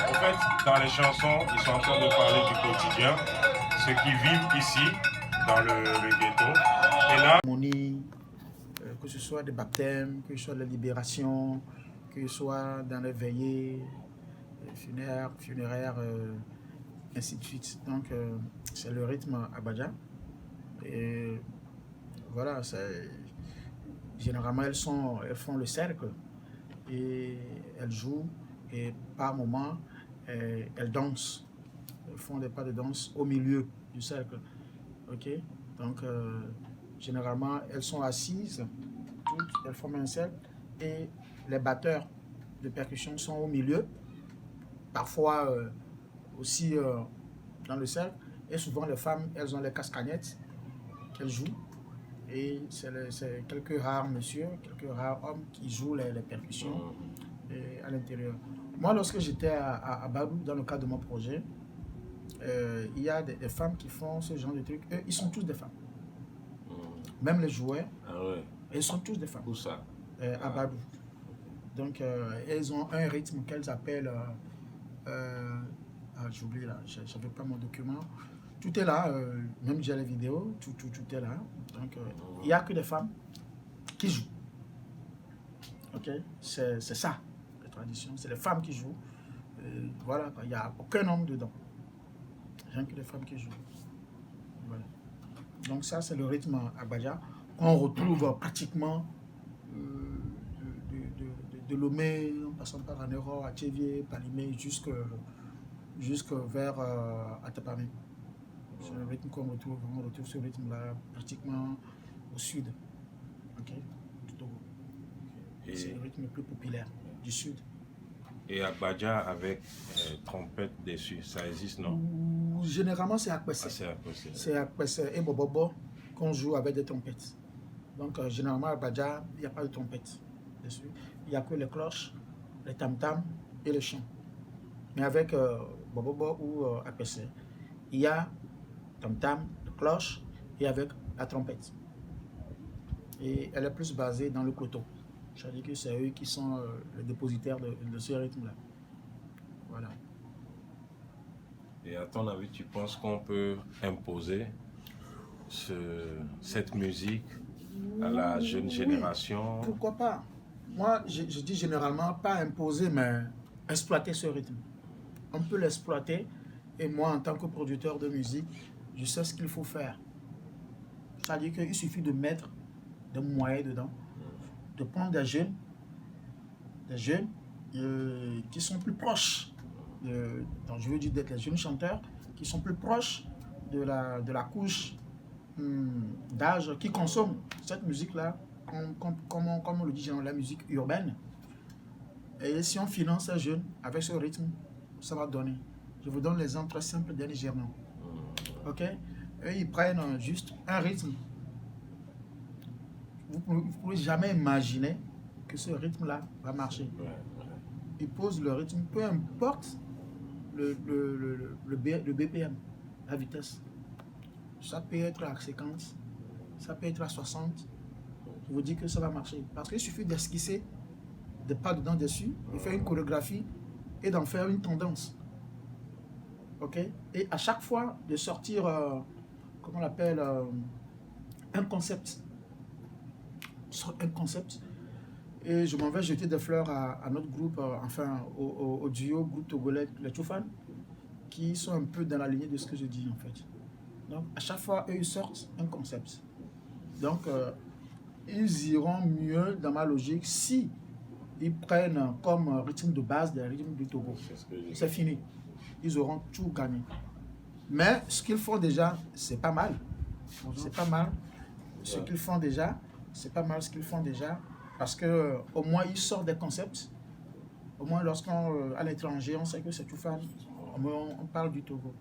En fait, dans les chansons, ils sont en train de parler du quotidien, ceux qui vivent ici, dans le ghetto. Et là, que ce soit des baptêmes, que ce soit de la libération, que ce soit dans les veillées funéraires, ainsi de suite. Donc, c'est le rythme Abadja. Et voilà, généralement, elles font le cercle et elles jouent et par moment, elles dansent. Elles font des pas de danse au milieu du cercle. Ok? Donc, généralement, elles sont assises, toutes, elles forment un cercle et les batteurs de percussion sont au milieu, parfois aussi dans le cercle. Et souvent, les femmes, elles ont les cascagnettes qu'elles jouent. Et c'est quelques rares messieurs, quelques rares hommes qui jouent les percussions à l'intérieur. Moi, lorsque j'étais à Badou, dans le cadre de mon projet, il y a des femmes qui font ce genre de trucs. Eux, ils sont tous des femmes. Même les joueurs, ils sont tous des femmes. Où ça? À Badou. Donc, elles ont un rythme qu'elles appellent... j'ai oublié là, j'avais pas mon document. Tout est là, même j'ai les vidéos, tout est là. Donc, il n'y a que des femmes qui jouent. Ok? C'est ça, la tradition. C'est les femmes qui jouent. Voilà, il n'y a aucun homme dedans. Rien que des femmes qui jouent. Voilà. Donc ça, c'est le rythme Abadja qu'on retrouve pratiquement de Lomé, en passant par Anero, Athévié, Palimé, jusque vers Atapami. C'est le rythme qu'on retrouve. On retrouve ce rythme-là pratiquement au sud. Ok, du Togo. C'est le rythme le plus populaire du sud. Et Abadja avec trompette dessus, ça existe, non? Généralement, c'est Akpessé. C'est Akpessé et Bobobo qu'on joue avec des trompettes. Donc, généralement, à Abadja, il n'y a pas de trompette dessus. Il n'y a que les cloches, les tam-tams et les chants. Mais avec Bobobo ou Akpessé, il y a tam-tam, les cloches et avec la trompette. Et elle est plus basée dans le koto. C'est-à-dire que c'est eux qui sont les dépositaires de ce rythme-là. Voilà. Et à ton avis, tu penses qu'on peut imposer cette musique à la jeune génération? Pourquoi pas? Moi, je dis généralement pas imposer, mais exploiter ce rythme. On peut l'exploiter. Et moi, en tant que producteur de musique, je sais ce qu'il faut faire. C'est-à-dire qu'il suffit de mettre des moyens dedans, de prendre des jeunes qui sont plus proches, donc je veux dire d'être les jeunes chanteurs qui sont plus proches de la couche d'âge qui consomme cette musique-là, comme on le dit, genre, la musique urbaine. Et si on finance ces jeunes avec ce rythme, ça va donner. Je vous donne l'exemple très simple des Nigérians. Ok? Eux, ils prennent juste un rythme. Vous ne pouvez jamais imaginer que ce rythme-là va marcher. Ils posent le rythme, peu importe le BPM, la vitesse. Ça peut être à 50, ça peut être à 60. Je vous dis que ça va marcher. Parce qu'il suffit d'esquisser des pas dedans dessus, de faire une chorégraphie et d'en faire une tendance. Ok? Et à chaque fois, de sortir, comment on l'appelle, un concept. Un concept. Et je m'en vais jeter des fleurs à notre groupe, enfin au duo, groupe togolais, les Tchoufan, qui sont un peu dans la lignée de ce que je dis en fait. Donc à chaque fois, eux, ils sortent un concept. Donc ils iront mieux dans ma logique si ils prennent comme rythme de base des rythmes du Togo. C'est fini. Ils auront tout gagné. Mais ce qu'ils font déjà, c'est pas mal. C'est pas mal. Ce qu'ils font déjà, c'est pas mal ce qu'ils font déjà. Parce que au moins ils sortent des concepts. Au moins lorsqu'on à l'étranger, on sait que c'est tout fan. On parle du Togo.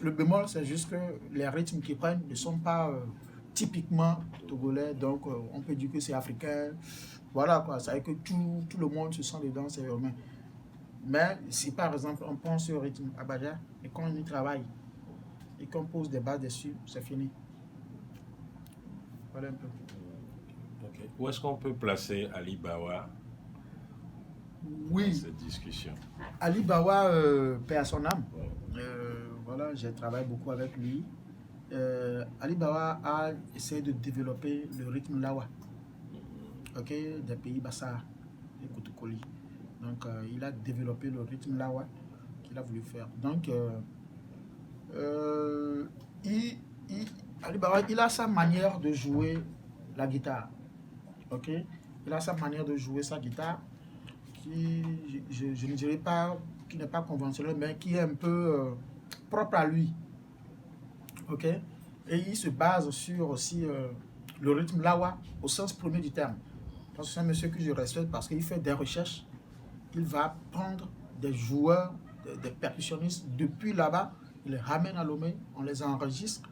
le bémol, c'est juste que les rythmes qu'ils prennent ne sont pas typiquement togolais, donc on peut dire que c'est africain. Voilà quoi, ça veut dire que tout le monde se sent dedans, c'est humain. Mais si par exemple on pense au rythme abadja et qu'on y travaille et qu'on pose des bases dessus, c'est fini. Voilà un peu. Okay. Où est-ce qu'on peut placer Ali Bawa Oui, dans cette discussion? Ali Bawa, paix à son âme. Voilà, j'ai travaillé beaucoup avec lui. Ali Bawa a essayé de développer le rythme lawa, ok, des pays Bassa et Koutoukoli. Donc, il a développé le rythme lawa qu'il a voulu faire. Donc, Ali Bawa, il a sa manière de jouer la guitare, ok. Il a sa manière de jouer sa guitare qui, je ne dirais pas, qui n'est pas conventionnelle, mais qui est un peu propre à lui, ok. Et il se base sur aussi le rythme lawa au sens premier du terme. Parce que c'est un monsieur que je respecte parce qu'il fait des recherches. Il va prendre des joueurs, des percussionnistes depuis là-bas, il les ramène à Lomé, on les enregistre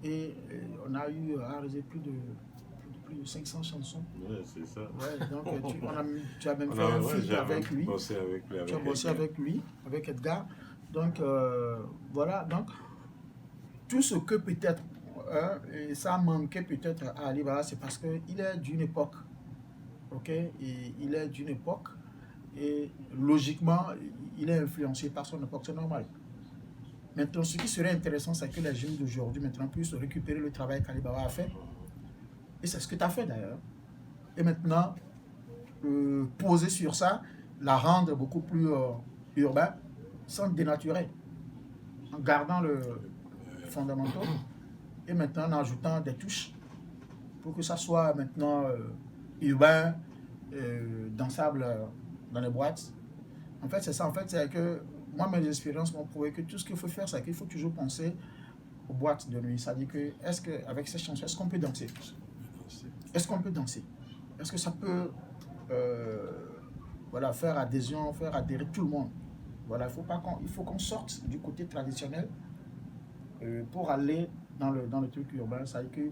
et on a eu à réaliser plus de 500 chansons. Ouais, c'est ça. Ouais, donc tu as même fait un film avec lui. Tu as bossé avec lui, avec Edgar. Donc voilà, donc tout ce que peut-être et ça manquait peut-être à Ali Bawa, c'est parce qu'il est d'une époque, ok, et il est d'une époque et logiquement il est influencé par son époque, c'est normal. Maintenant, ce qui serait intéressant, c'est que les jeunes d'aujourd'hui maintenant puissent récupérer le travail qu'Ali Bawa a fait, et c'est ce que tu as fait d'ailleurs, et maintenant poser sur ça, la rendre beaucoup plus urbain, sans dénaturer, en gardant le fondamentaux, et maintenant en ajoutant des touches pour que ça soit maintenant urbain, dansable dans les boîtes. En fait, c'est ça. En fait, c'est que moi, mes expériences m'ont prouvé que tout ce qu'il faut faire, c'est qu'il faut toujours penser aux boîtes de nuit. C'est-à-dire que, est-ce qu'avec ces chansons, est-ce qu'on peut danser? Est-ce qu'on peut danser? Est-ce que ça peut voilà, faire adhésion, faire adhérer tout le monde? Voilà, il faut qu'on sorte du côté traditionnel pour aller dans le truc urbain. Ça veut dire que,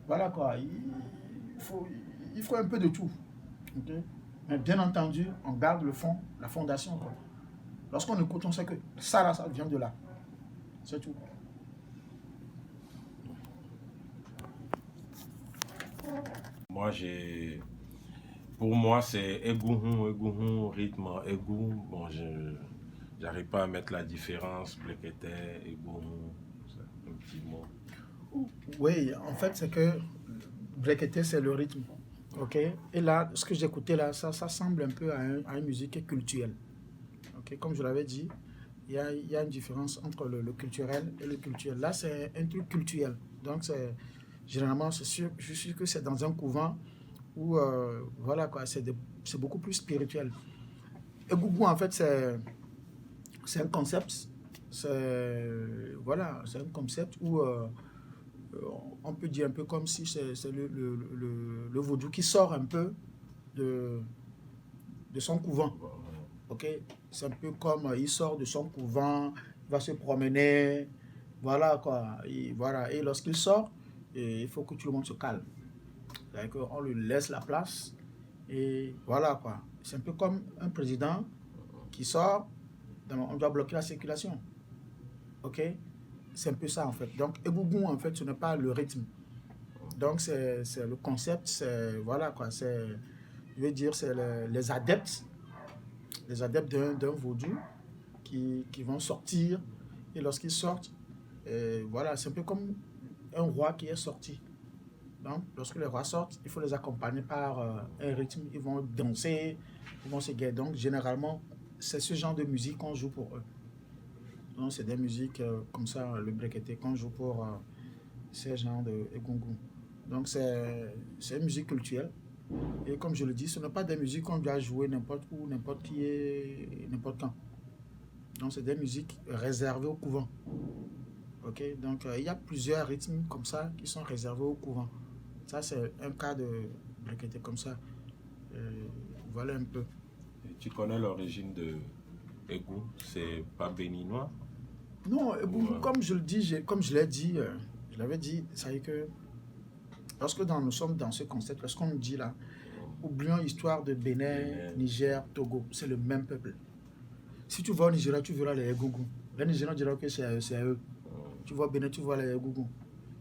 voilà quoi, il faut un peu de tout. Okay? Mais bien entendu, on garde le fond, la fondation. Quoi. Lorsqu'on écoute, on sait que ça, là, ça vient de là. C'est tout. Moi, pour moi, c'est égouhun, rythme, égou. Bon, j'arrive pas à mettre la différence, blekete, égouhun, un petit mot. Oui, en fait, c'est que blekete, c'est le rythme. Ok? Et là, ce que j'écoutais là, ça semble un peu à une musique culturelle. Ok? Comme je l'avais dit, il y a une différence entre le culturel et le culturel. Là, c'est un truc culturel. Donc, généralement, je suis sûr que c'est dans un couvent où, voilà quoi, c'est beaucoup plus spirituel. Et Gougou, en fait, c'est un concept. Voilà, c'est un concept où on peut dire un peu comme si c'est le vaudou qui sort un peu de son couvent. Ok, c'est un peu comme il sort de son couvent, il va se promener, voilà quoi. Et lorsqu'il sort, il faut que tout le monde se calme. C'est-à-dire qu'on lui laisse la place et voilà quoi. C'est un peu comme un président qui sort, on doit bloquer la circulation. Ok, c'est un peu ça en fait. Donc Ebougou en fait ce n'est pas le rythme. Donc c'est le concept, c'est voilà quoi. Je veux dire c'est les adeptes d'un vaudou qui vont sortir et lorsqu'ils sortent, voilà c'est un peu comme un roi qui est sorti. Donc lorsque les rois sortent, il faut les accompagner par un rythme. Ils vont danser, ils vont se guérir. Donc généralement c'est ce genre de musique qu'on joue pour eux. Donc c'est des musiques comme ça, le breketé qu'on joue pour ces genres de egungun. Donc c'est une musique culturelle. Et comme je le dis, ce n'est pas des musiques qu'on doit jouer n'importe où, n'importe qui et n'importe quand. Donc c'est des musiques réservées au couvent. Ok, donc il y a plusieurs rythmes comme ça qui sont réservés au couvent. Ça c'est un cas de breketé comme ça. Voilà un peu. Tu connais l'origine de Égou? C'est pas béninois? Non, Ouais. comme je le dis, comme je l'ai dit, je l'avais dit, ça veut dire que lorsque nous sommes dans ce concept, lorsqu'on nous dit là, oublions l'histoire de Bénin, Bénin. Niger, Togo, c'est le même peuple. Si tu vas au Nigeria, tu verras les Egungun. Les Nigériens diront que c'est à eux. Tu vas au Bénin, tu vois les Egungun.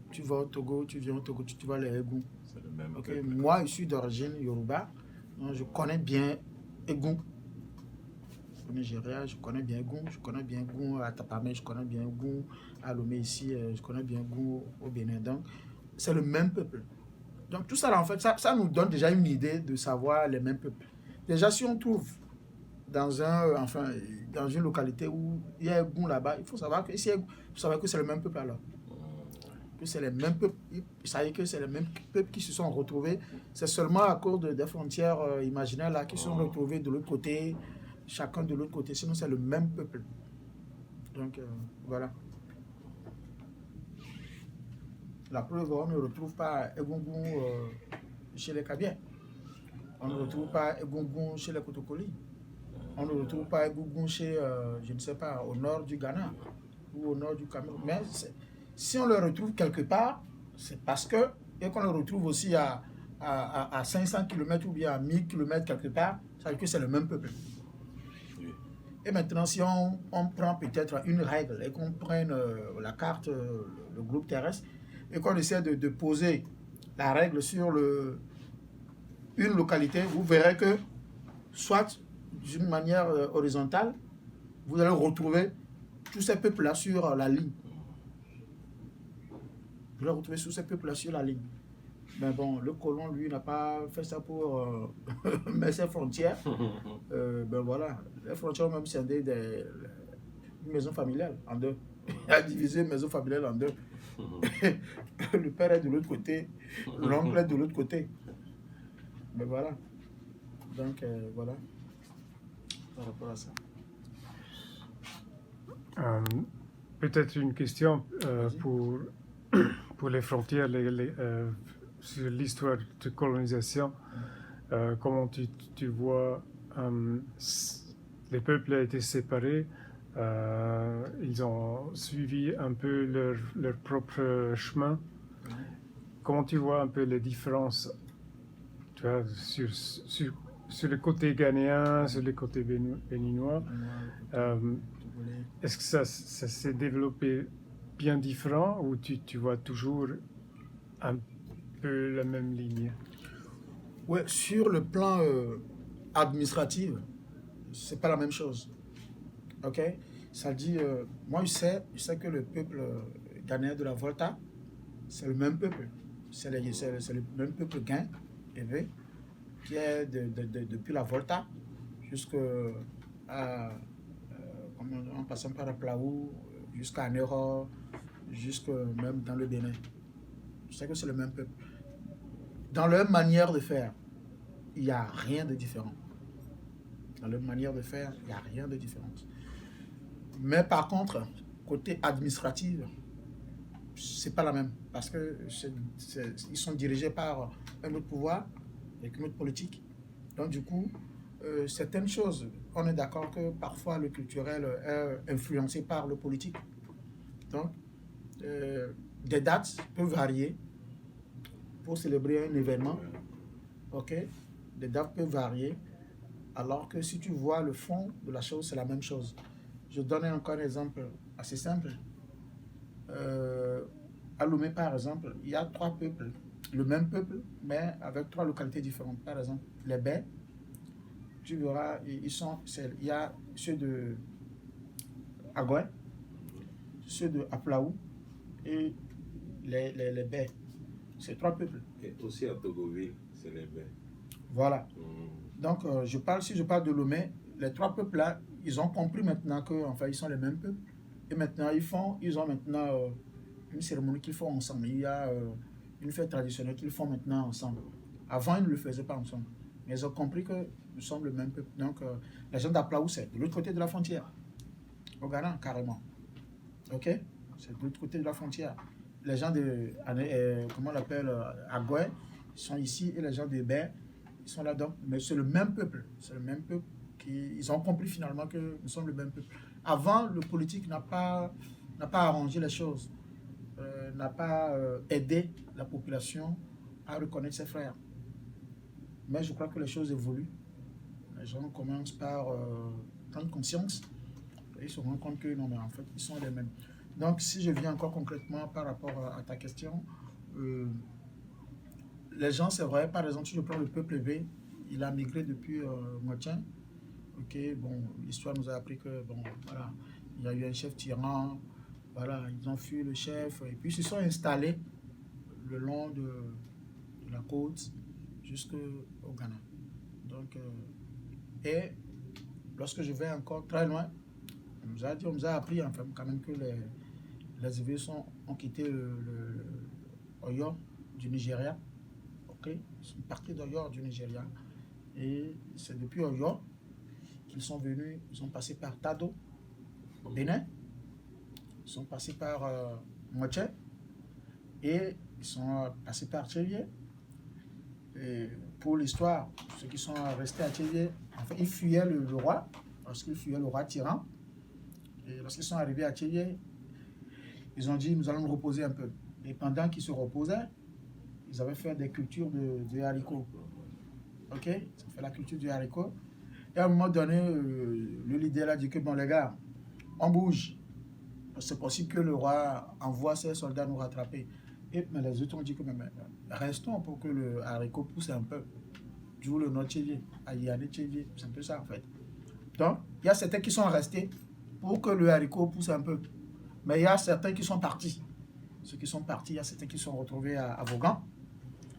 Tu vas au Togo, tu viens au Togo, tu vois les Egungun. C'est le même Ok, peuple. moi, je suis d'origine Yoruba, donc je connais bien Egun. Au Nigeria, je connais bien Egun, je connais bien Egun à Tapamé, je connais bien Egun à Lomé ici, je connais bien Egun au Bénin. Donc, c'est le même peuple. Donc, tout ça, là, en fait, ça nous donne déjà une idée de savoir les mêmes peuples. Déjà, si on trouve dans une localité où il y a Egun là-bas, il faut savoir que, c'est le même peuple alors. Que c'est les mêmes peuples, ça veut dire que c'est les mêmes peuples qui se sont retrouvés. C'est seulement à cause des frontières imaginaires là qui se sont retrouvés de l'autre côté, chacun de l'autre côté. Sinon, c'est le même peuple. Donc, voilà. La preuve, on ne retrouve pas Egungun chez les Kabiens. On ne retrouve pas Egungun chez les Kotokoli. On ne retrouve pas Egungun chez, je ne sais pas, au nord du Ghana ou au nord du Cameroun. Mais si on le retrouve quelque part, c'est parce que, et qu'on le retrouve aussi à 500 km ou bien à 1000 km quelque part, ça veut dire que c'est le même peuple. Oui. Et maintenant, si on prend peut-être une règle et qu'on prenne la carte, le groupe terrestre, et qu'on essaie de poser la règle sur une localité, vous verrez que, soit d'une manière horizontale, vous allez retrouver tous ces peuples-là sur la ligne. Vous allez retrouver tous ces peuples-là sur la ligne. Mais bon, le colon, lui, n'a pas fait ça pour mettre ses frontières. Ben voilà, les frontières ont même scindé une maison familiale en deux. Il a divisé une maison familiale en deux. Le père est de l'autre côté, l'oncle est de l'autre côté. Mais voilà. Donc, voilà. Par rapport à ça. Peut-être une question Vas-y. pour les frontières, sur l'histoire de colonisation. Comment tu vois les peuples ont été séparés, ils ont suivi un peu leur propre chemin. Comment tu vois un peu les différences, tu vois, sur le côté ghanéen, sur le côté béninois? Est-ce que ça s'est développé bien différent ou tu vois toujours un peu la même ligne? Ouais, sur le plan administratif, c'est pas la même chose. Ok? Ça dit, moi je sais que le peuple ghanéen de la Volta, c'est le même peuple. C'est le même peuple gain, élevé, qui est depuis la Volta jusqu'à en passant par la Plaou, jusqu'à Nero, jusqu'à même dans le Bénin. Je sais que c'est le même peuple. Dans leur manière de faire, il n'y a rien de différent. Dans leur manière de faire, il n'y a rien de différent. Mais par contre, côté administratif, c'est pas la même. Parce que ils sont dirigés par un autre pouvoir, avec une autre politique. Donc du coup, certaines choses, on est d'accord que parfois le culturel est influencé par le politique. Donc, des dates peuvent varier pour célébrer un événement. Ok, des dates peuvent varier, alors que si tu vois le fond de la chose, c'est la même chose. Je donne encore un exemple assez simple. À Lomé, par exemple, il y a 3 peuples, le même peuple, mais avec 3 localités différentes. Par exemple, les Bais, tu verras, il y a ceux de Agoué, ceux de Aplaou et les Bais. C'est 3 peuples. Et aussi à Togoville, c'est les Bais. Voilà. Donc, si je parle de Lomé, les 3 peuples-là, ils ont compris maintenant qu'enfin, ils sont les mêmes peuples. Et maintenant, ils ont maintenant une cérémonie qu'ils font ensemble. Il y a une fête traditionnelle qu'ils font maintenant ensemble. Avant, ils ne le faisaient pas ensemble. Mais ils ont compris que nous sommes le même peuple. Donc, les gens d'Aplaou, c'est de l'autre côté de la frontière. Au Ghana, carrément. Ok? C'est de l'autre côté de la frontière. Les gens de, comment on l'appelle, Agoué, ils sont ici. Et les gens de Bé, ils sont là. Donc, mais c'est le même peuple. C'est le même peuple. Ils ont compris finalement que nous sommes le même peuple. Avant, le politique n'a pas arrangé les choses, n'a pas aidé la population à reconnaître ses frères. Mais je crois que les choses évoluent. Les gens commencent par prendre conscience et se rendent compte que non, mais en fait, ils sont les mêmes. Donc, si je viens encore concrètement par rapport à ta question, les gens, c'est vrai, par exemple, si je prends le peuple élevé, il a migré depuis Moitié. Ok, bon, l'histoire nous a appris que, bon, voilà, il y a eu un chef tyran, voilà, ils ont fui le chef, et puis ils se sont installés le long de la côte jusqu'au Ghana. Donc, et lorsque je vais encore très loin, on nous a appris enfin, quand même que les Éveillés ont quitté le Oyo du Nigeria. Ok, ils sont partis d'Oyo du Nigeria. Et c'est depuis Oyo qu'ils sont venus, ils sont passés par Tado, au Bénin, ils sont passés par Moitié, et ils sont passés par Tchélié. Et pour l'histoire, ceux qui sont restés à Tchélié, enfin, ils fuyaient le roi, lorsqu'ils fuyaient le roi tyran. Et lorsqu'ils sont arrivés à Tchélié, ils ont dit, nous allons nous reposer un peu. Et pendant qu'ils se reposaient, ils avaient fait des cultures de haricots. Ok, ils ont fait la culture du haricot. Et à un moment donné, le leader a dit que, bon les gars, on bouge. C'est possible que le roi envoie ses soldats nous rattraper. Mais les autres ont dit que, mais restons pour que le haricot pousse un peu. D'où le nom Tchélié, Ayane Tchélié, c'est un peu ça en fait. Donc, il y a certains qui sont restés pour que le haricot pousse un peu. Mais il y a certains qui sont partis. Ceux qui sont partis, il y a certains qui sont retrouvés à Vaughan.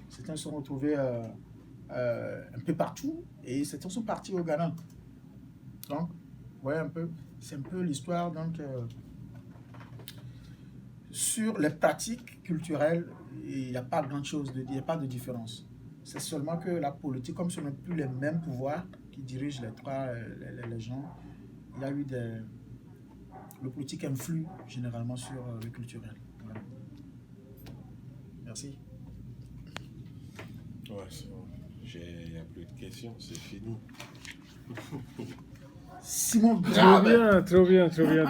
Certains sont retrouvés un peu partout. Et certains sont partis au Ghana. Donc, vous voyez un peu, c'est un peu l'histoire. Donc, sur les pratiques culturelles, il n'y a pas grand chose, il n'y a pas de différence. C'est seulement que la politique, comme ce n'est plus les mêmes pouvoirs qui dirigent les gens, il y a eu le politique influe généralement sur le culturel. Voilà. Merci. Ouais, c'est bon. Il n'y a plus de questions, c'est fini. Simon Trop Grave. bien, trop bien, trop bien.